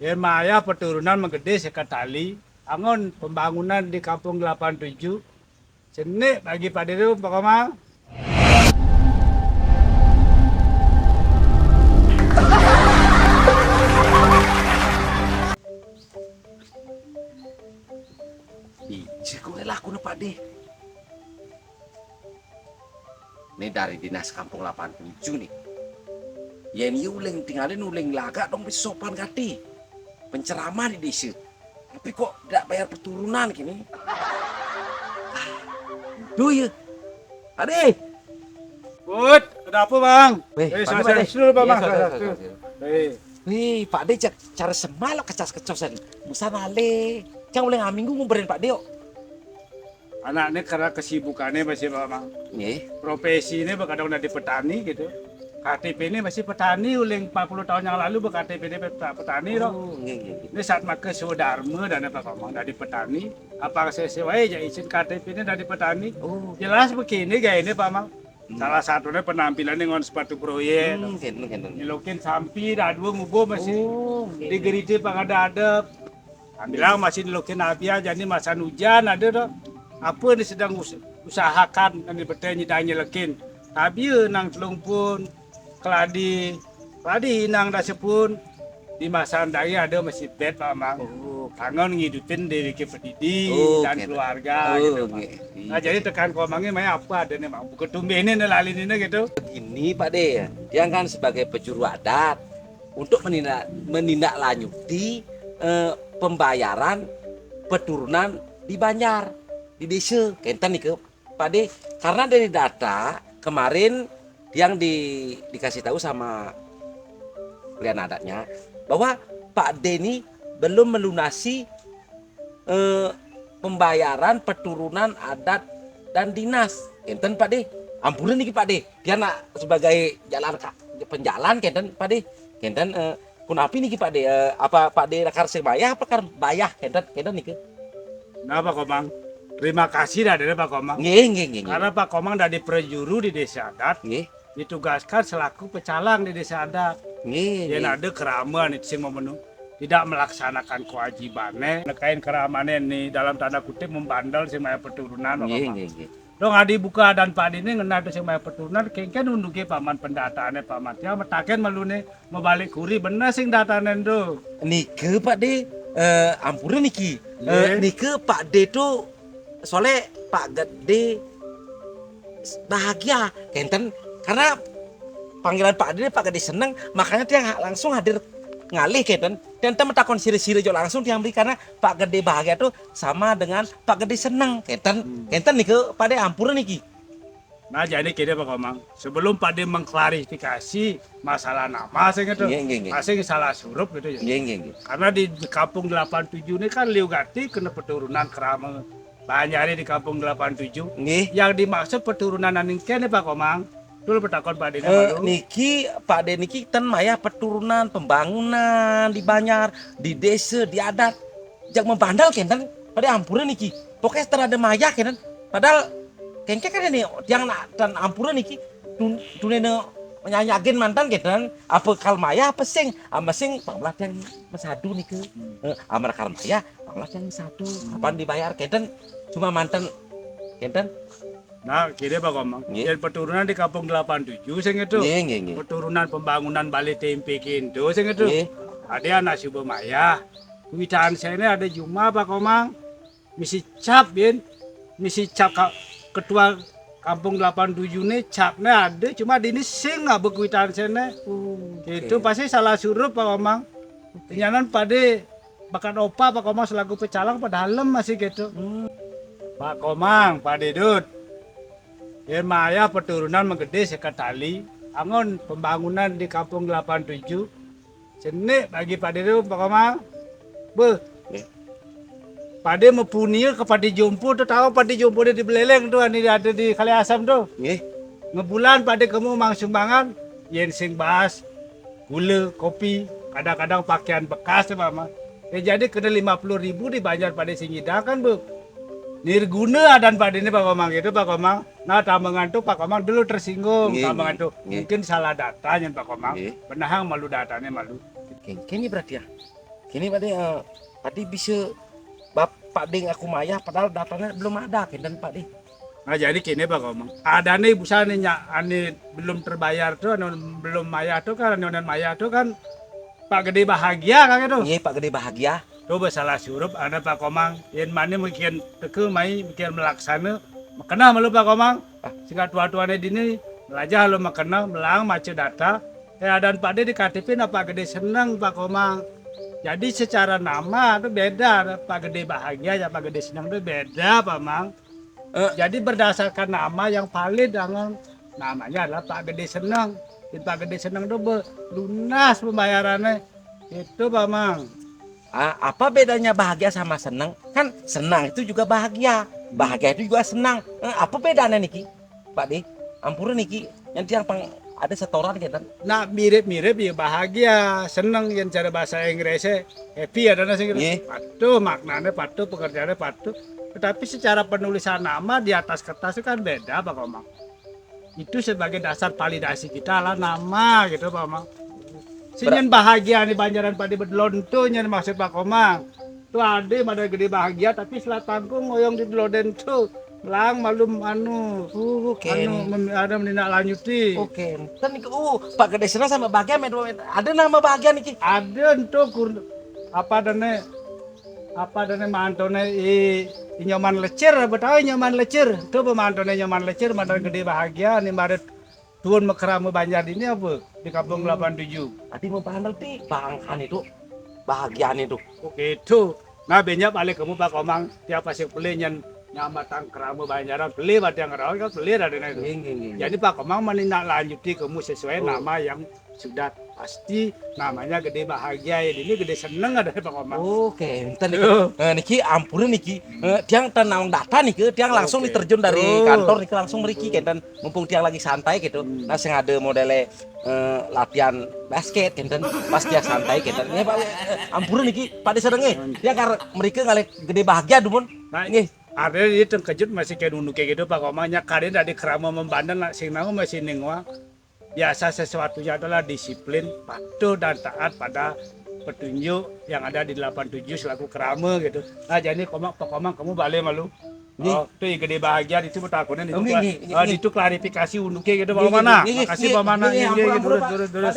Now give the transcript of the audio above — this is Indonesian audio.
Yen Maya peturunan menggede sekatali, angon pembangunan di Kampung 87, cenik bagi Pak Deru Pak Komang. Ije kowe laku Pak De. Ini dari dinas kampung 87 nih. Yen uling tinggalin uling laga dong bisa sopan kati. Penceramah di desa. Tapi kok tidak bayar peturunan gini? Duh ya. Ade. Put, ada apa Bang? Weh, Saya Pak De. dulu Pak Iya, Bang. sorry. Hei, Pak De cara semalok kecas-kecosan. Musa nale. Jangan boleh ngaminggu ngumperin Pak De. anaknya karena kesibukannya masih Pak Bang. Nggih. Profesi ini kadang udah di petani gitu. KTP ini masih petani, uling 40 tahun yang lalu KTP ini petani dong. Oh, nggih. Ini saat maka Sudarma dan Pak Komang dari petani. Apa saya sesuai aja izin KTP ini dari petani. Oh, Jelas begini gak ini Pak Mang. Salah satunya penampilan dengan sepatu proyek. nggih. Nilokin sampi, dua ngubo masih Oh, di geriti Pak ada. Bilang masih nilokin abia jadi masa hujan ada dong. Apa ini sedang usahakan dan dipetanya tanya lekin. Tapi nang telung pun keladi nang dasepun di masa daya ada masih bed Pak Mang. Oh, Kangen ngidupin diri ke pendidik Oh, dan gitu. keluarga Oh, gitu Pak. nggih. Nah jadi tekan komangnya mah apa ada nih Mang. Ketumbe ini lalin ini gitu. Begini Pak De, dia kan sebagai penjuru adat untuk menindaklanjuti pembayaran peturunan di Banjar di desa kenten nih ke Pak De, karena dari data kemarin yang dikasih tahu sama kalian adatnya bahwa Pak De ini belum melunasi pembayaran peturunan adat dan dinas kenten Pak De. Ampunan nih Pak De, dia nak sebagai penjalan kenten Pak De, kenten kunapi nih Pak De, apa Pak De nakar sebaya apa kan bayah kenten nih ke? Nah Pak Komang, terima kasih dah dari Pak Komang. Nggih. Karena Pak Komang dari prejuru di desa adat Nggih. ditugaskan selaku pecalang di desa adat. Yang ada keraman itu sih memenuhi tidak melaksanakan kewajibannya, nekain keramannya nih dalam tanda kutip membandel sih maya peturunan Pak Komang. Nggih. Dong adi buka dan Pak ini ngena tuh sih maya peturunan, kengken unduki paman pendataannya paman. Ya metaken melune membalik kuri bener sing datanen tuh. Nike Pak De, ampunan niki. Nggih. Nike Pak De tuh soalnya Pak Gede bahagia kenten karena panggilan Pak Gede Pak Gede seneng makanya dia langsung hadir ngalih kenten dan temen takon siri-siri jo langsung diambil karena Pak Gede bahagia tuh sama dengan Pak Gede seneng kenten nike Pak De ampunan niki. Nah jadi kira Pak Komang, sebelum Pak De mengklarifikasi masalah nama saya gitu, Nggih. masih salah surup gitu ya. Nggih. Karena di kampung 87 ini kan Liugati kena peturunan kerama Banyari di kampung 87. Nggih. Yang dimaksud peturunan aningken Pak Komang. Dulu petakon Pak De malu. Niki Pak De niki ten maya peturunan pembangunan di Banjar di desa di adat jak membandal kenten pada ampunan niki pokoknya terada maya kenten padahal kengke kan ini yang dan ampunan niki dunia menyanyakin mantan kenten apa kal maya apa sing panglat yang mesadu niki amar kal maya panglat yang satu kapan dibayar kenten cuma mantan kenten. Nah kira Pak Komang. Nggih. Dan peturunan di kampung 87 saya gitu. Nggih. Peturunan pembangunan Bali Tempe Kinto saya gitu. Nggih. Ada anak Subo Maya. Witaan saya ini ada Juma Pak Komang. Misi cap bin. Misi cap ketua kampung 87 ini capnya ada cuma di ini sing nggak berkuitan saya ini. Itu pasti salah suruh Pak Komang. Ternyata Pak De bakat opa Pak Komang selaku pecalang pada dalam masih gitu. Pak Komang, Pak Dedut. Yen Maya peturunan menggede sekatali, angon pembangunan di kampung 87. Cenik bagi Pak Dedut Pak Komang. Nggih. Pak De mempunyai ke Padi Jompo tuh tahu Padi Jompo di Beleleng tuh ini ada di Kali Asam tuh. Nggih. Ngebulan Pak De kamu mang sumbangan yen sing bahas gula, kopi, kadang-kadang pakaian bekas tuh Mama. Jadi kena 50.000 di Banjar Pak De Singida kan Bu. Nirguna dan Pak ini Pak Komang itu Pak Komang. Nah tambangan tuh Pak Komang dulu tersinggung tambangan tuh mungkin salah datanya Pak Komang. Penahang malu datanya malu. Kayaknya berarti ya. Kini Pak De, Pak De bisa Bapak De aku mayah padahal datanya belum ada kenten Pak De. Nah jadi kini Pak Komang, ada nih busa nih ani belum terbayar tuh, belum maya tuh kan, nonan maya tuh kan Pak Gede bahagia kan itu. Iya Pak Gede bahagia. Coba salah surup ada Pak Komang, yang mana mungkin teke mai mungkin melaksana, makena malu Pak Komang, sehingga tua-tuanya dini belajar lo makena melang macet data, dan Pak De di KTP nah Pak Gede senang Pak Komang. Jadi secara nama itu beda, Pak Gede bahagia ya Pak Gede senang itu beda Pak Mang. Jadi berdasarkan nama yang valid dengan namanya adalah Pak Gede senang. Dan Pak Gede senang itu lunas pembayarannya. Itu Pak Mang. Apa bedanya bahagia sama senang? Kan senang itu juga bahagia, bahagia itu juga senang. Apa bedanya niki, Pak De? Ampura niki, nanti yang ada setoran gitu. Nah mirip-mirip ya bahagia, senang yang cara bahasa Inggrisnya happy ada nasi gitu. Patuh maknanya patuh, pekerjaannya patuh. Tetapi secara penulisan nama di atas kertas itu kan beda Pak Komang. Itu sebagai dasar validasi kita lah nama gitu Pak Komang. Sinyen bahagia nih Banjaran Padi Bedlon tuh nyen maksud Pak Komang. Tuh ade pada gede bahagia tapi setelah tanggung ngoyong di Beloden tuh. Lang malum anu, ada menindaklanjuti. Oke, kan Pak Gede senang sama bahagia ada nama bahagia niki. Ada untuk apa dane mantone nyoman lecir betawi nyoman lecir tuh pemantone nyoman lecir mantan gede bahagia nih maret tuan mekeramu Banjar ini apa di kampung 87. Tadi mau pandal pi bangkan itu bahagiaan itu. Oke itu. Nah banyak balik kamu Pak Komang tiap pasti beli nyamatan keramu Banjaran beli pada yang rawat kan beli ada itu. Jadi Pak Komang menindaklanjuti kamu sesuai nama yang sudah pasti namanya gede bahagia ini gede seneng ada Pak Komang. Oke, niki ampun niki, tiang tenang data niki, tiang langsung diterjun dari kantor niki langsung meriki kan, mumpung tiang lagi santai gitu, nah sing ada modele latihan basket kan, pas dia santai kan, ya Pak, ampun niki, pada sedengnya, dia karena mereka ngalih gede bahagia dumun, nah ini ada itu kejut masih kayak nunduk kayak gitu Pak Komangnya kalian dari kerama membandel sing nama masih nengwa. Biasa sesuatunya adalah disiplin, patuh dan taat pada petunjuk yang ada di 87 selaku kerama gitu. Nah jadi Pak Komang kamu balik malu. Oh, tuh gede bahagia itu takunan itu klarifikasi unduknya gitu Pak Mana. Makasih Pak Mana. Terus.